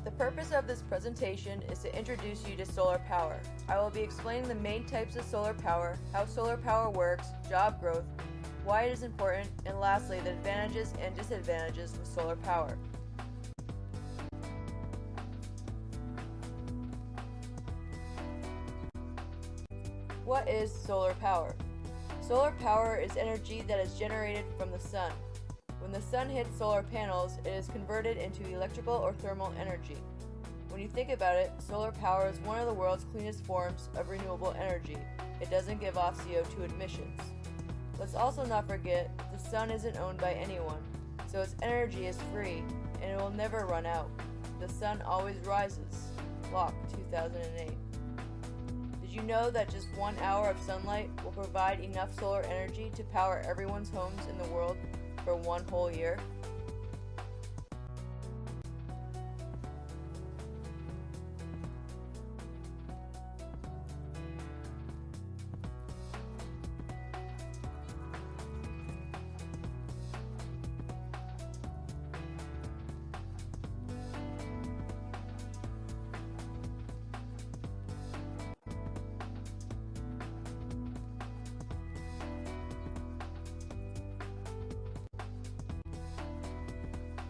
The purpose of this presentation is to introduce you to solar power. I will be explaining the main types of solar power, how solar power works, job growth, why it is important, and lastly, the advantages and disadvantages of solar power. What is solar power? Solar power is energy that is generated from the sun. When the sun hits solar panels, it is converted into electrical or thermal energy. When you think about it, solar power is one of the world's cleanest forms of renewable energy. It doesn't give off CO2 emissions. Let's also not forget, the sun isn't owned by anyone, so its energy is free, and it will never run out. The sun always rises. Locke, 2008. Did you know that just 1 hour of sunlight will provide enough solar energy to power everyone's homes in the world for one whole year?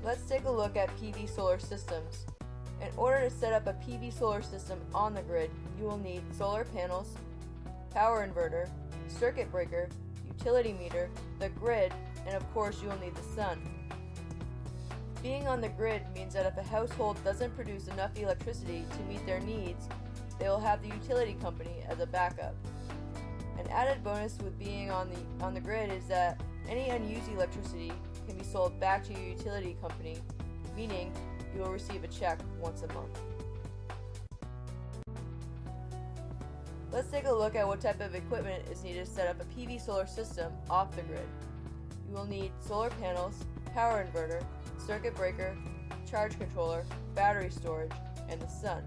Let's take a look at PV solar systems. In order to set up a PV solar system on the grid, you will need solar panels, power inverter, circuit breaker, utility meter, the grid, and of course you will need the sun. Being on the grid means that if a household doesn't produce enough electricity to meet their needs, they will have the utility company as a backup. An added bonus with being on the grid is that any unused electricity can be sold back to your utility company, meaning you will receive a check once a month. Let's take a look at what type of equipment is needed to set up a PV solar system off the grid. You will need solar panels, power inverter, circuit breaker, charge controller, battery storage, and the sun.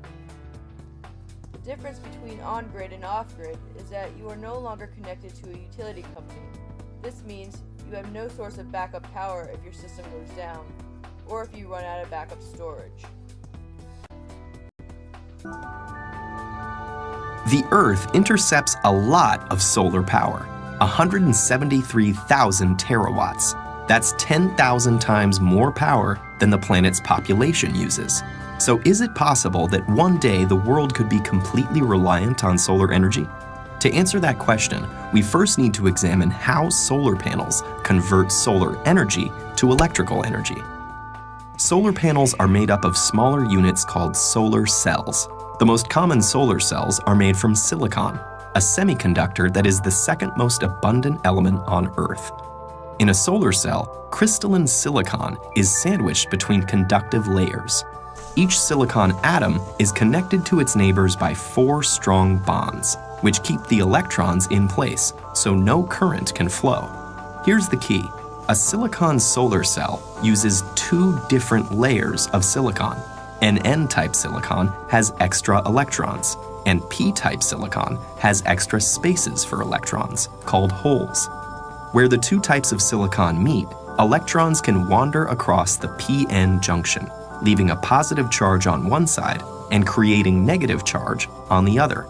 The difference between on-grid and off-grid is that you are no longer connected to a utility company. This means you have no source of backup power if your system goes down, or if you run out of backup storage. The Earth intercepts a lot of solar power, 173,000 terawatts. That's 10,000 times more power than the planet's population uses. So is it possible that one day the world could be completely reliant on solar energy? To answer that question, we first need to examine how solar panels convert solar energy to electrical energy. Solar panels are made up of smaller units called solar cells. The most common solar cells are made from silicon, a semiconductor that is the second most abundant element on Earth. In a solar cell, crystalline silicon is sandwiched between conductive layers. Each silicon atom is connected to its neighbors by 4 strong bonds, which keep the electrons in place so no current can flow. Here's the key. A silicon solar cell uses 2 different layers of silicon. An N-type silicon has extra electrons, and P-type silicon has extra spaces for electrons, called holes. Where the 2 types of silicon meet, electrons can wander across the p-n junction, leaving a positive charge on one side and creating negative charge on the other.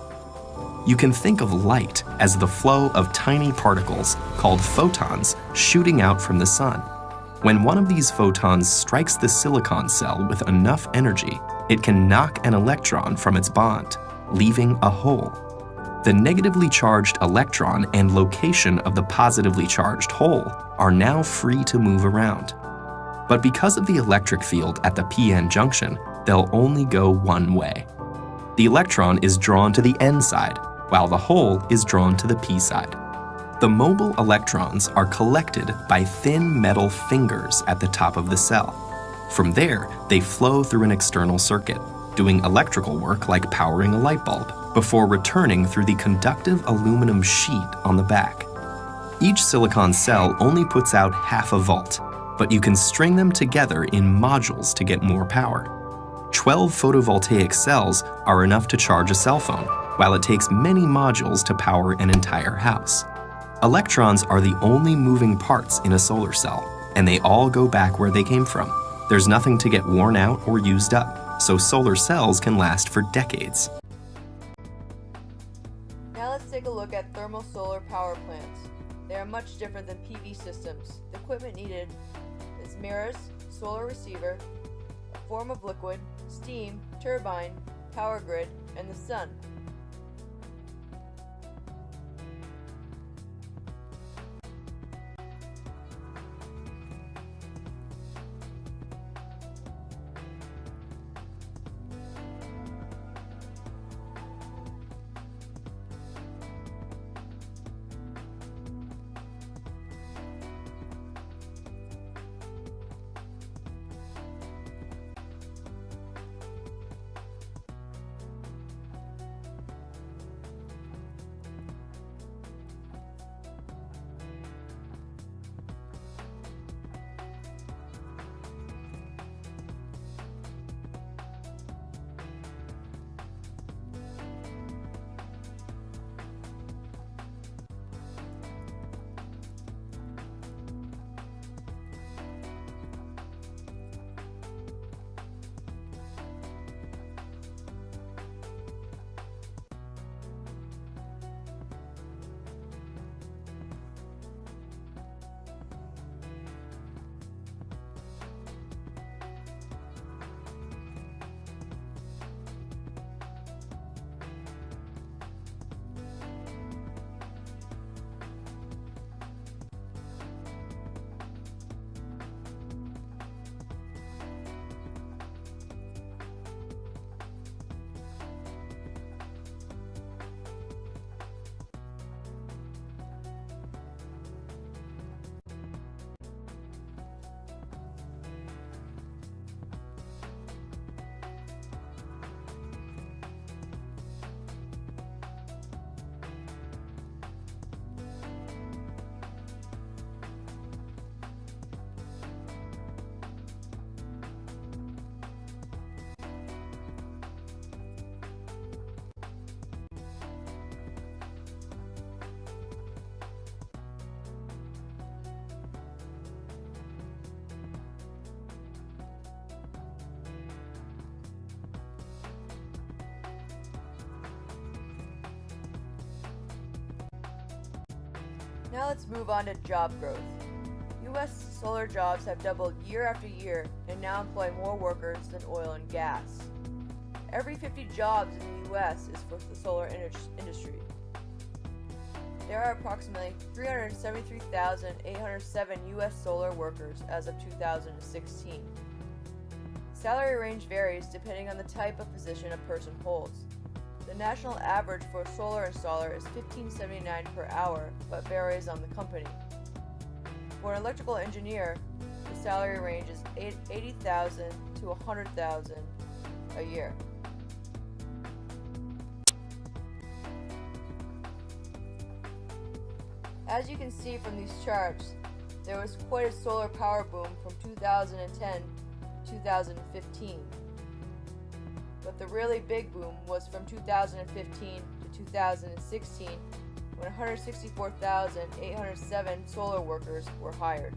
You can think of light as the flow of tiny particles called photons shooting out from the sun. When one of these photons strikes the silicon cell with enough energy, it can knock an electron from its bond, leaving a hole. The negatively charged electron and location of the positively charged hole are now free to move around. But because of the electric field at the p-n junction, they'll only go one way. The electron is drawn to the N side, while the hole is drawn to the P side. The mobile electrons are collected by thin metal fingers at the top of the cell. From there, they flow through an external circuit, doing electrical work like powering a light bulb, before returning through the conductive aluminum sheet on the back. Each silicon cell only puts out half a volt, but you can string them together in modules to get more power. 12 photovoltaic cells are enough to charge a cell phone, while it takes many modules to power an entire house. Electrons are the only moving parts in a solar cell, and they all go back where they came from. There's nothing to get worn out or used up. so solar cells can last for decades. Now let's take a look at thermal solar power plants. They are much different than PV systems. The equipment needed is mirrors, solar receiver, a form of liquid, steam, turbine, power grid, and the sun. Now let's move on to job growth. U.S. solar jobs have doubled year after year and now employ more workers than oil and gas. Every 50 jobs in the U.S. is for the solar industry. There are approximately 373,807 U.S. solar workers as of 2016. Salary range varies depending on the type of position a person holds. The national average for a solar installer is $15.79 per hour, but varies on the company. For an electrical engineer, the salary range is $80,000 to $100,000 a year. As you can see from these charts, there was quite a solar power boom from 2010 to 2015. But the really big boom was from 2015 to 2016, when 164,807 solar workers were hired.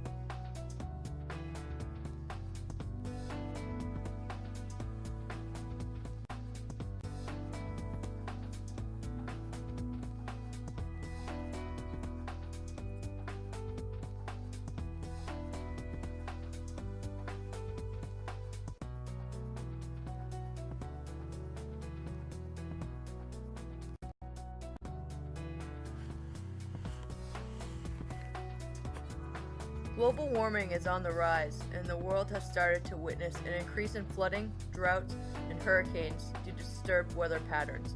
Global warming is on the rise, and the world has started to witness an increase in flooding, droughts, and hurricanes due to disturbed weather patterns.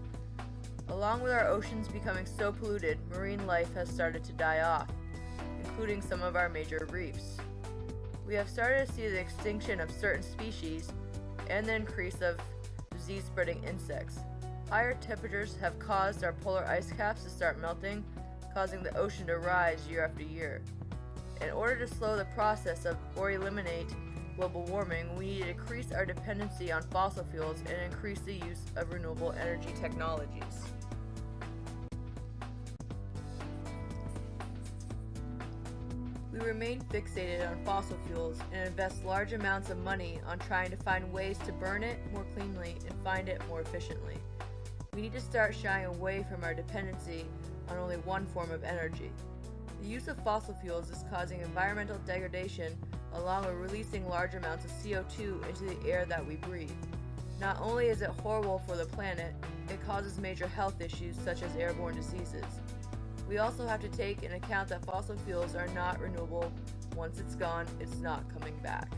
Along with our oceans becoming so polluted, marine life has started to die off, including some of our major reefs. We have started to see the extinction of certain species and the increase of disease-spreading insects. Higher temperatures have caused our polar ice caps to start melting, causing the ocean to rise year after year. In order to slow the process of or eliminate global warming, we need to decrease our dependency on fossil fuels and increase the use of renewable energy technologies. We remain fixated on fossil fuels and invest large amounts of money on trying to find ways to burn it more cleanly and find it more efficiently. We need to start shying away from our dependency on only one form of energy. The use of fossil fuels is causing environmental degradation along with releasing large amounts of CO2 into the air that we breathe. Not only is it horrible for the planet, it causes major health issues such as airborne diseases. We also have to take into account that fossil fuels are not renewable. Once it's gone, it's not coming back.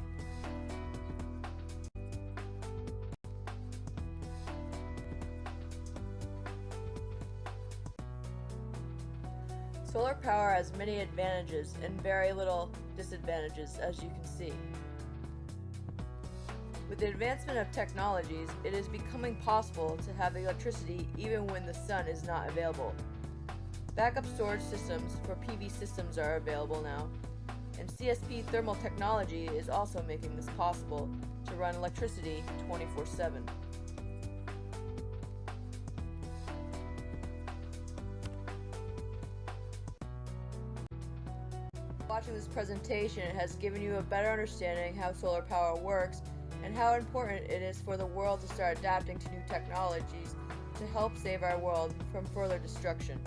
Solar power has many advantages and very little disadvantages, as you can see. With the advancement of technologies, it is becoming possible to have electricity even when the sun is not available. Backup storage systems for PV systems are available now, and CSP thermal technology is also making this possible to run electricity 24/7. Watching this presentation has given you a better understanding how solar power works and how important it is for the world to start adapting to new technologies to help save our world from further destruction.